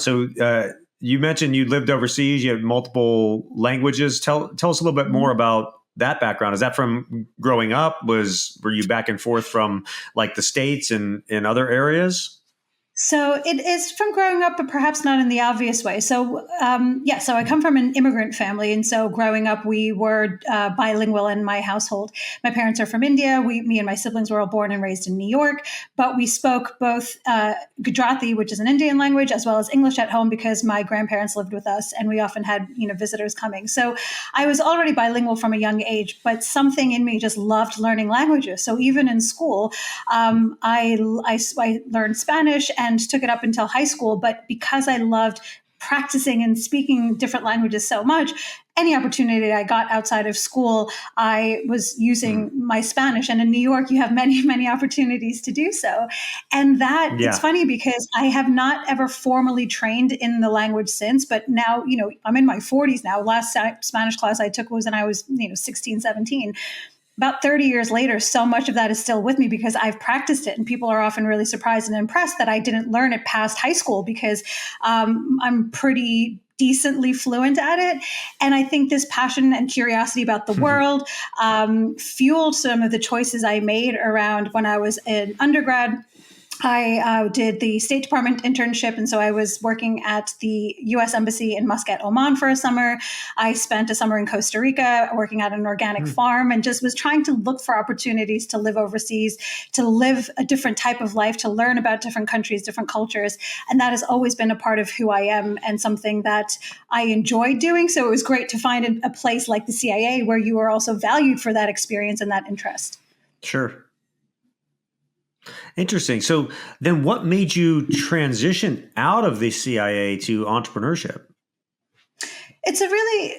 So you mentioned you lived overseas. You had multiple languages. Tell us a little bit more about that background. Is that from growing up? Were you back and forth from like the States and in other areas? So it is from growing up, but perhaps not in the obvious way. So so I come from an immigrant family, and so growing up, we were bilingual in my household. My parents are from India. Me and my siblings were all born and raised in New York, but we spoke both Gujarati, which is an Indian language, as well as English at home because my grandparents lived with us, and we often had visitors coming. So I was already bilingual from a young age, but something in me just loved learning languages. So even in school, I learned Spanish and took it up until high school. But because I loved practicing and speaking different languages so much, any opportunity I got outside of school, I was using my Spanish. And in New York, you have many, many opportunities to do so. And it's funny because I have not ever formally trained in the language since, but now, I'm in my 40s now. Last Spanish class I took was when I was, 16, 17. About 30 years later, so much of that is still with me because I've practiced it. And people are often really surprised and impressed that I didn't learn it past high school because I'm pretty decently fluent at it. And I think this passion and curiosity about the world fueled some of the choices I made around when I was an undergrad. I did the State Department internship, and so I was working at the U.S. Embassy in Muscat, Oman for a summer. I spent a summer in Costa Rica working at an organic farm and just was trying to look for opportunities to live overseas, to live a different type of life, to learn about different countries, different cultures. And that has always been a part of who I am and something that I enjoy doing. So it was great to find a place like the CIA where you are also valued for that experience and that interest. Sure. Interesting. So then what made you transition out of the CIA to entrepreneurship? It's a really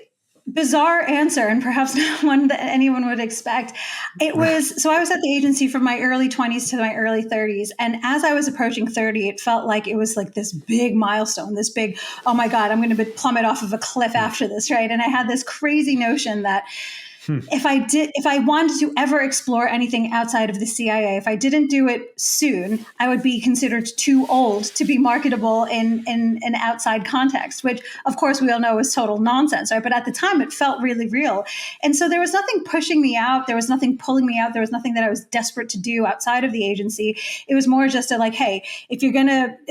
bizarre answer and perhaps not one that anyone would expect. I was at the agency from my early 20s to my early 30s. And as I was approaching 30, it felt like it was like this big milestone, this big, oh my God, I'm going to plummet off of a cliff after this, right? And I had this crazy notion that if I wanted to ever explore anything outside of the CIA, if I didn't do it soon, I would be considered too old to be marketable in an outside context, which of course we all know is total nonsense, right? But at the time it felt really real. And so there was nothing pushing me out. There was nothing pulling me out. There was nothing that I was desperate to do outside of the agency. It was more just hey, if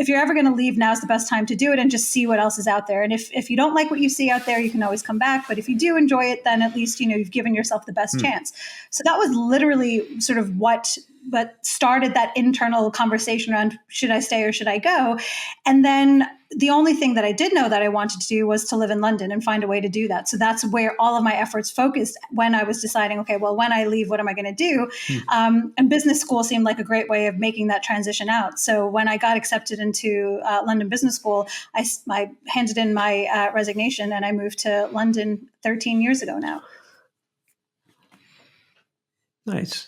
you're ever going to leave, now's the best time to do it and just see what else is out there. And if you don't like what you see out there, you can always come back. But if you do enjoy it, then at least, you've given yourself the best chance. So that was literally sort of what started that internal conversation around should I stay or should I go? And then the only thing that I did know that I wanted to do was to live in London and find a way to do that. So that's where all of my efforts focused when I was deciding, okay, well, when I leave, what am I going to do? And business school seemed like a great way of making that transition out. So when I got accepted into London Business School, I handed in my resignation and I moved to London 13 years ago now. Nice.